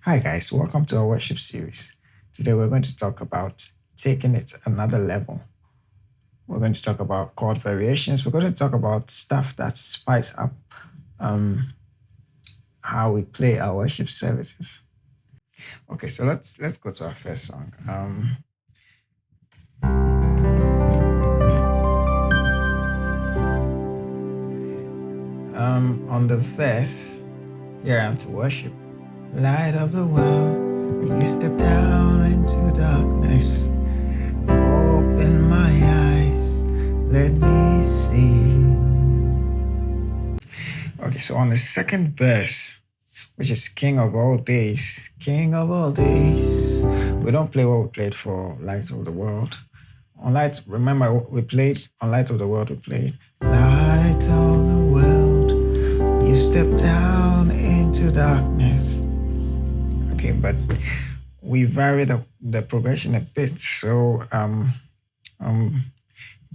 Hi guys, welcome to our worship series. Today we're going to talk about taking it another level. We're going to talk about chord variations. We're going to talk about stuff that spice up how we play our worship services. Okay, so let's go to our first song. On the verse, here I am to worship. Light of the world, you step down into darkness. Open my eyes, let me see. Okay, so on the second verse, which is King of all days, King of all days, we don't play what we played for Light of the World. On Light, remember we played on Light of the World, we played Light of the world, you step down into darkness. Okay, but we vary the progression a bit. So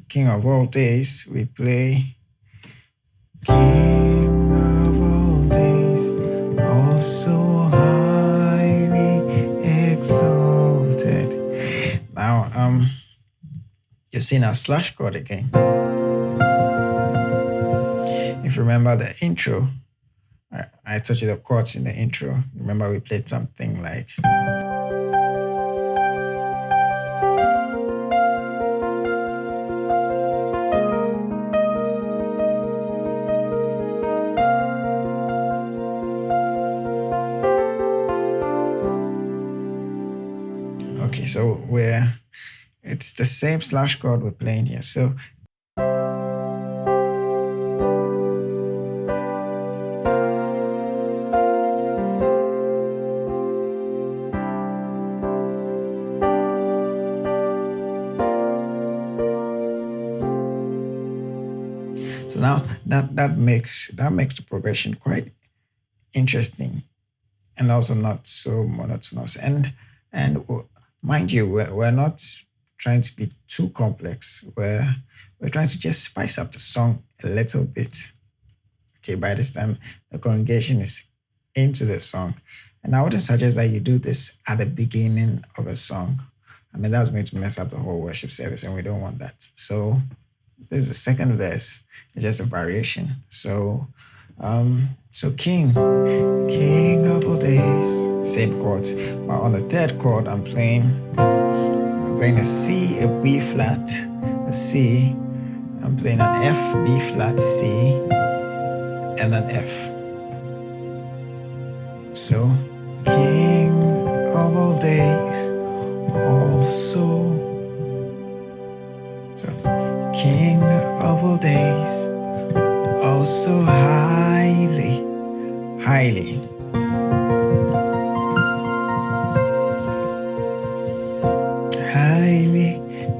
King of all days, we play King of all days, also highly exalted. Now you're seeing our slash chord again. If you remember the intro, I taught you the chords in the intro. Remember we played something like okay, so it's the same slash chord we're playing here. So now that makes the progression quite interesting and also not so monotonous. And mind you, we're not trying to be too complex. We're trying to just spice up the song a little bit. Okay, by this time the congregation is into the song. And I wouldn't suggest that you do this at the beginning of a song. I mean, that's going to mess up the whole worship service, and we don't want that. So this is the second verse. It's just a variation. So King of all days, same chords. But on the third chord, I'm playing a C, a B flat, a C. I'm playing an F, B flat, C, and an F. So King of all days, also. So King of all days, also highly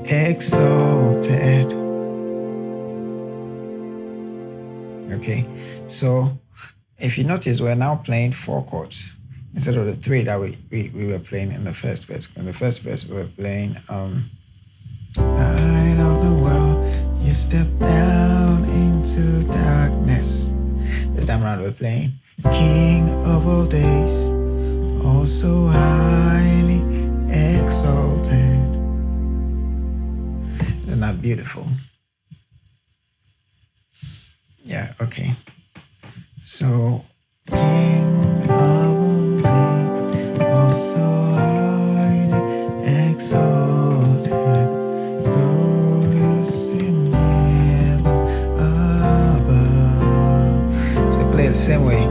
exalted. Okay, so if you notice, we're now playing four chords instead of the three that we were playing in the first verse. In the first verse, we were playing light of the world, you step down into darkness. This time around, we're playing King of all days, also highly exalted. Isn't that beautiful? Yeah, okay. So King of all days, also highly exalted, glorious in heaven above. So we play the same way.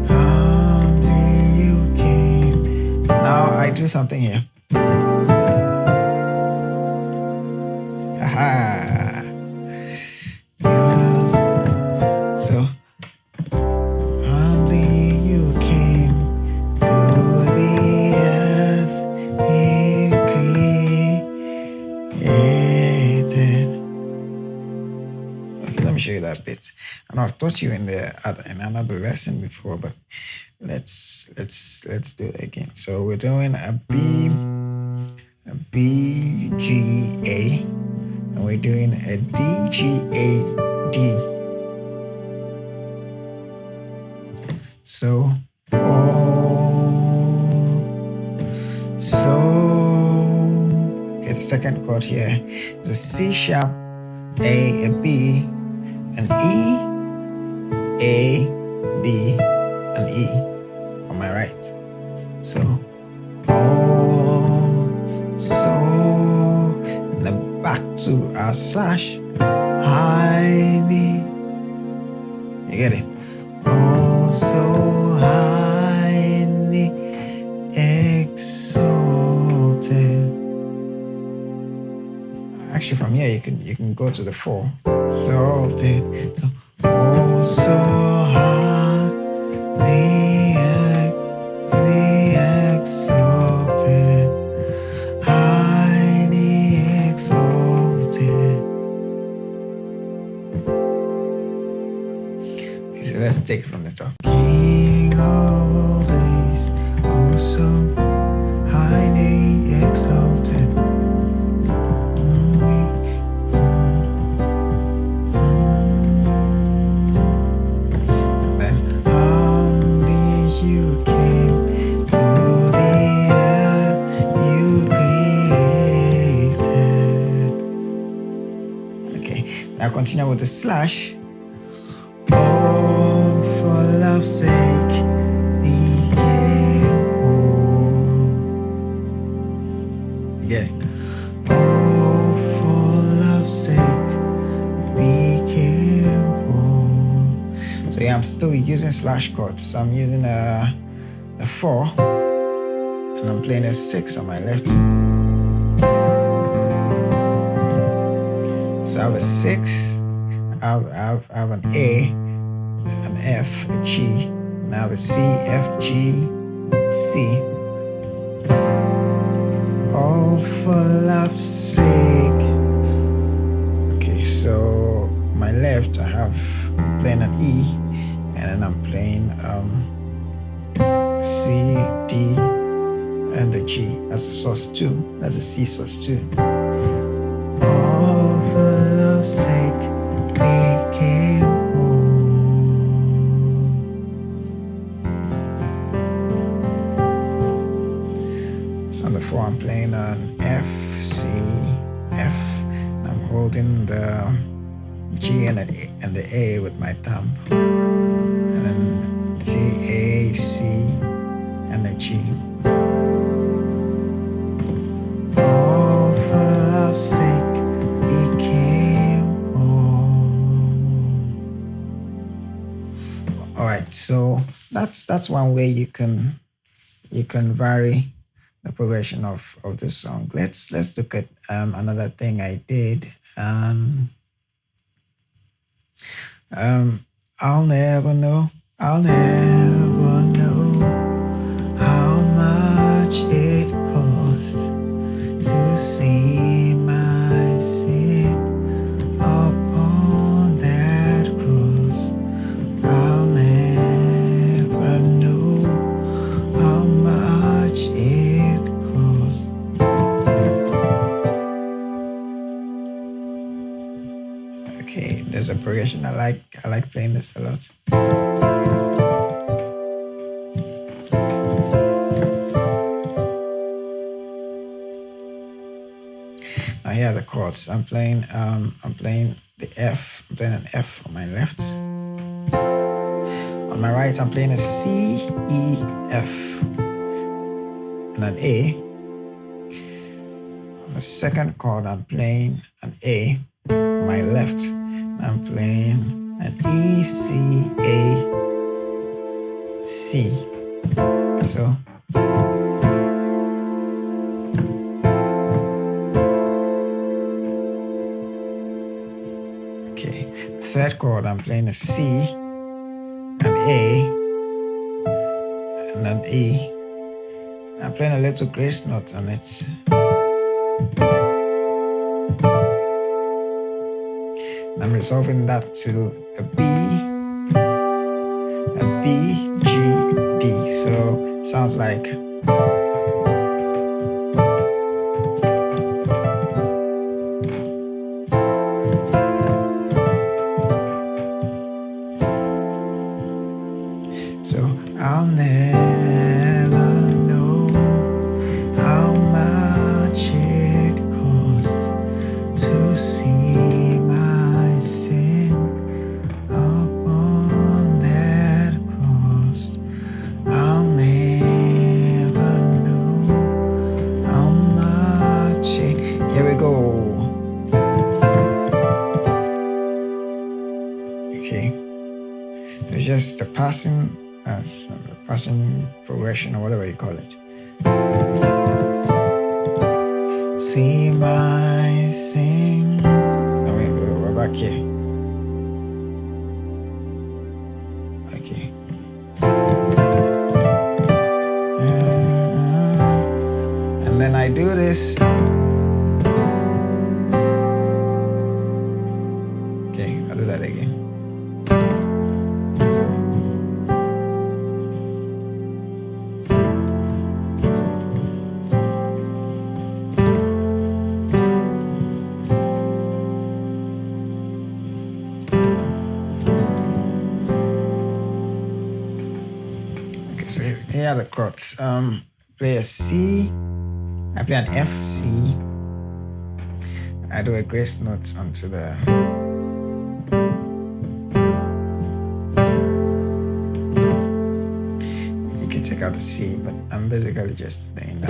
Humbly you came. Now I do something here. Haha. So humbly you came to the earth he created. Okay, let me show you that bit. And I've taught you in another lesson before, but let's do it again. So we're doing a B, G, A, and we're doing a D, G, A, D. So all second chord here is a C sharp, A, B, an E, A, B, and E on my right. So, and then back to our slash, high B. You get it? Oh, so highly exalted. Actually, from here you can go to the 4. Exalted. So, oh, so highly exalted, highly exalted. So let's take it from the top. King of all days, oh so highly exalted. And then humbly you came to the earth you created. Okay, now continue with the slash. Oh, for love's sake, became whole. You get it? Oh, for love's sake, became whole. So yeah, I'm still using slash chord. So I'm using a 4, and I'm playing a 6 on my left. So I have a 6. I have an A, an F, a G, and I have a C, F, G, C. All for love's sake. Okay, so my left I'm playing an E, and then I'm playing C, D, and the G. That's a sus 2. That's a C sus 2. All for love's sake. So on the 4 I'm playing an F, C, F, and I'm holding the G and the A with my thumb, and then G, A, C, and the G. Oh, for love's sake, became whole. All right, so that's one way you can vary the progression of this song. Let's look at another thing I did. I'll never know how much it cost to see my sin upon that cross. I'll never know how much it cost. Okay, there's a progression I like playing this a lot. Now here are the chords. I'm playing the F. I'm playing an F on my left. On my right, I'm playing a C, E, F, and an A. On the second chord, I'm playing an A. On my left, I'm playing an E, C, A, C. So okay, third chord, I'm playing a C, an A, and an E. I'm playing a little grace note on it. I'm resolving that to a B, G, D. So sounds like so. I'll never know how much it costs passing progression or whatever you call it. See my sin. No, we're back here. Okay. And then I do this. Okay, I'll do that again. So here are the chords. Play a C. I play an F, C. I do a grace note onto the. You can take out the C, but I'm basically just playing that.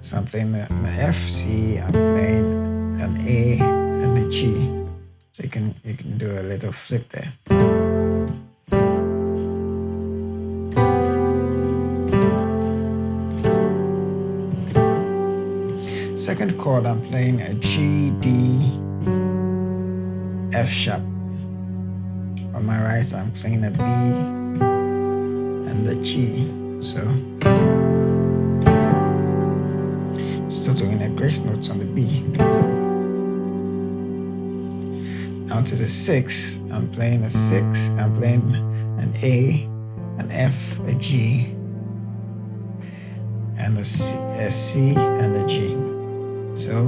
So I'm playing the F, C. I'm playing an A and the G. So you can do a little flip there. Second chord, I'm playing a G, D, F sharp. On my right, I'm playing a B and the G. So, still doing a grace note on the B. Now to the 6, I'm playing a 6. I'm playing an A, an F, a G, and a C and a G. So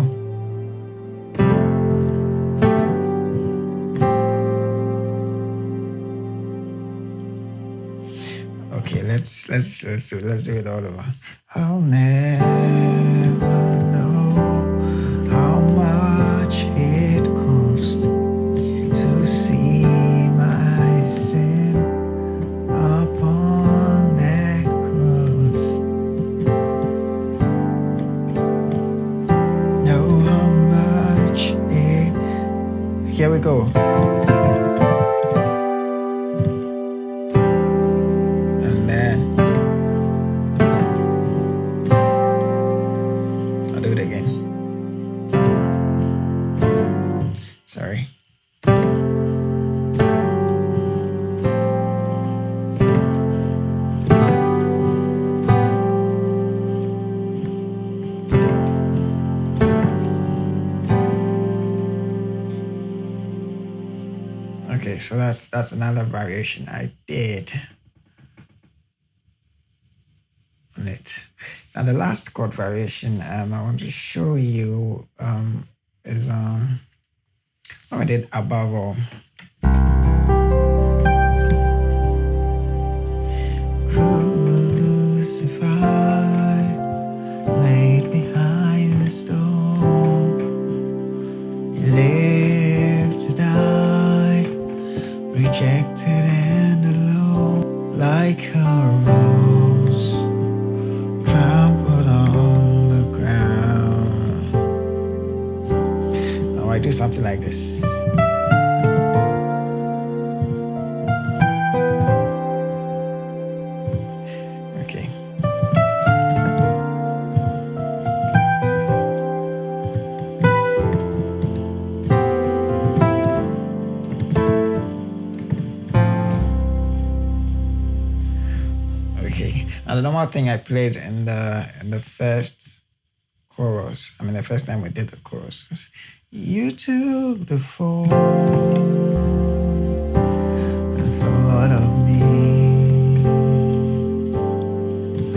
okay, let's do it all over. I'll never know how much it cost to see my sin upon that cross. Here we go. And then I'll do it again. Sorry. Okay, so that's another variation I did on it. Now the last chord variation I want to show you is what I did above all. Crucified, laid behind the stone, He lived to die, rejected and alone, like a rose trampled on the ground. Now I do something like this. Okay. Okay. Now the normal thing I played in the first chorus, I mean the first time we did the chorus, was you took the fall and thought of me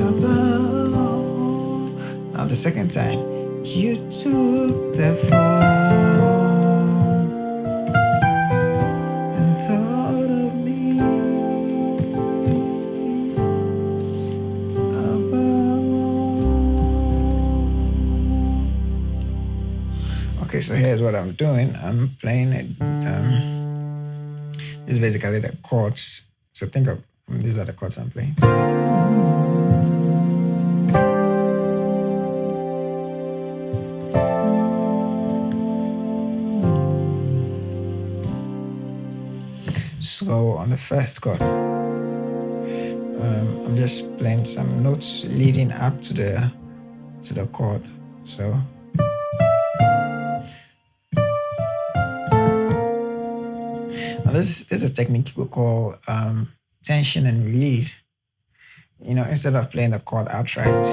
above. Now the second time, you took the fall and thought of me above. Okay, so here's what I'm doing. I'm playing it. This is basically the chords. So think of these are the chords I'm playing. So on the first chord, I'm just playing some notes leading up to the chord. So now this is a technique we call tension and release. Instead of playing the chord outright,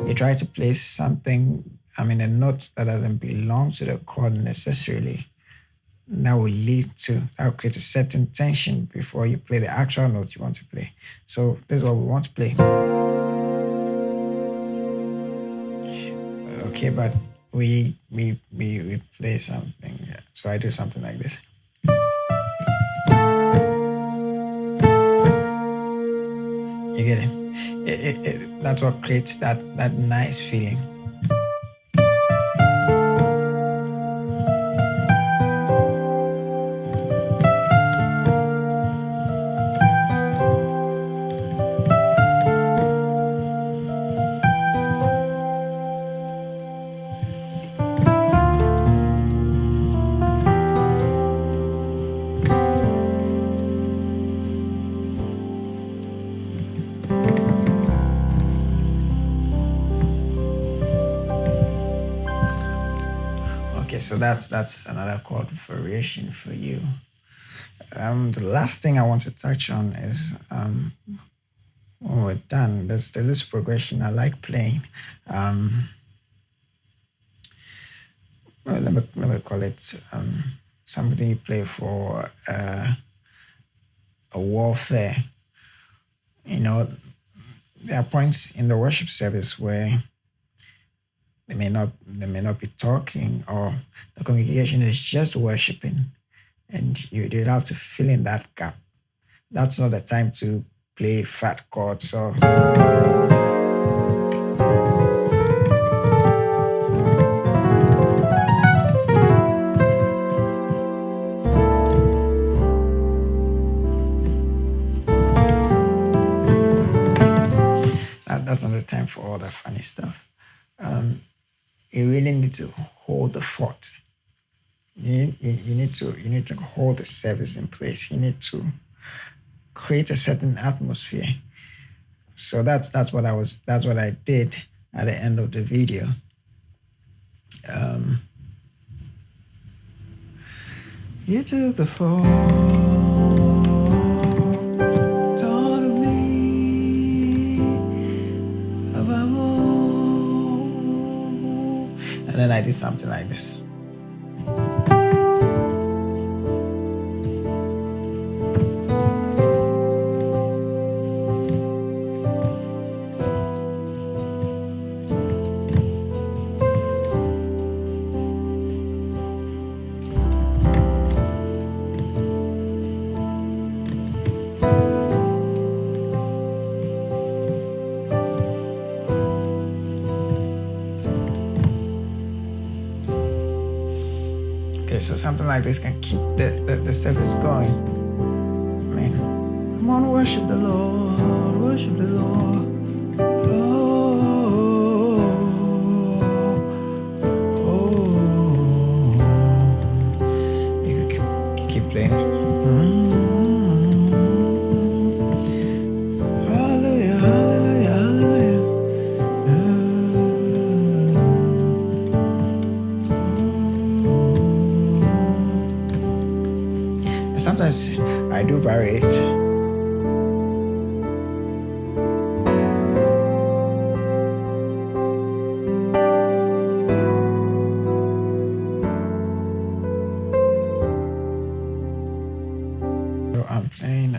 you try to play something, a note that doesn't belong to the chord necessarily. That will create a certain tension before you play the actual note you want to play. So this is what we want to play. Okay, but we play something. Yeah. So I do something like this. You get it? That's what creates that nice feeling. Okay, so that's another chord variation for you. The last thing I want to touch on is when we're done, there's this progression I like playing. Well, let me call it something you play for a warfare. There are points in the worship service where they may not be talking, or the congregation is just worshiping, and you'll have to fill in that gap. That's not the time to play fat chords. So that's not the time for all that funny stuff. You really need to hold the fort. You need to hold the service in place. You need to create a certain atmosphere. So that's what I did at the end of the video. You took the fall, taught me about all. And then I did something like this. Okay, so something like this can keep the service going. Come on, worship the Lord, worship the Lord. You can keep playing. Hallelujah, hallelujah, hallelujah. Sometimes I do vary it. So I'm playing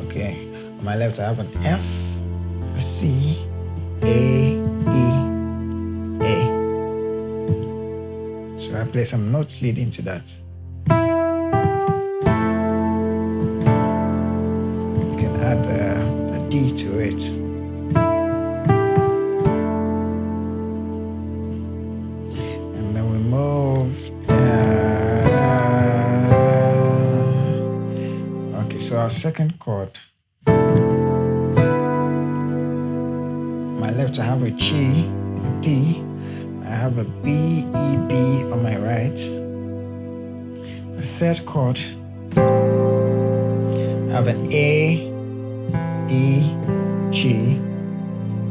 okay, on my left I have an F, a C, A, E, A. So I play some notes leading to that. You can add a D to it. And then we move down. Okay, so our second chord. My left I have a G, a D. I have a B, E, B on my right. The third chord, I have an A, E, G.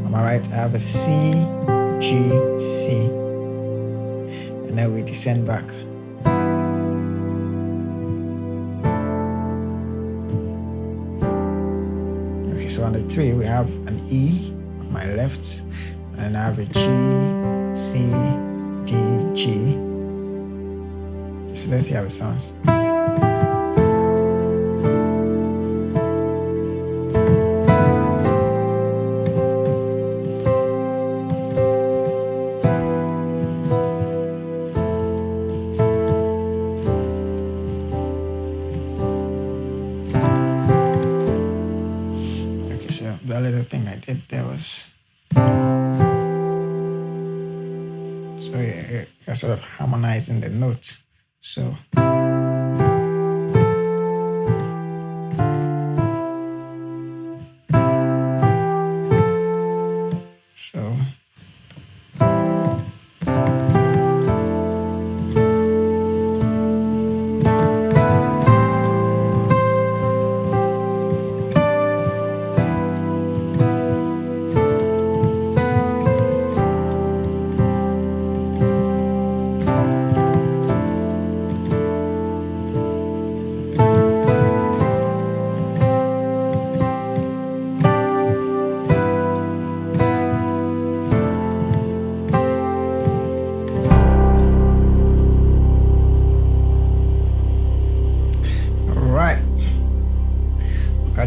On my right, I have a C, G, C. And then we descend back. Okay, so on the 3, we have an E on my left, and I have a G, C, D, G. So let's see how it sounds. The little thing I did there was, so you're sort of harmonizing the notes. So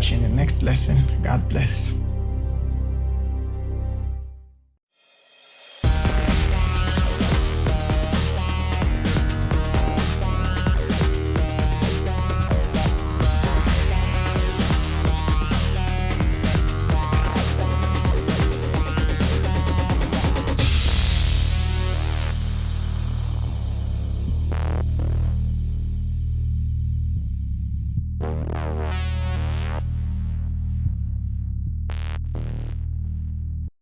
catch you in the next lesson. God bless.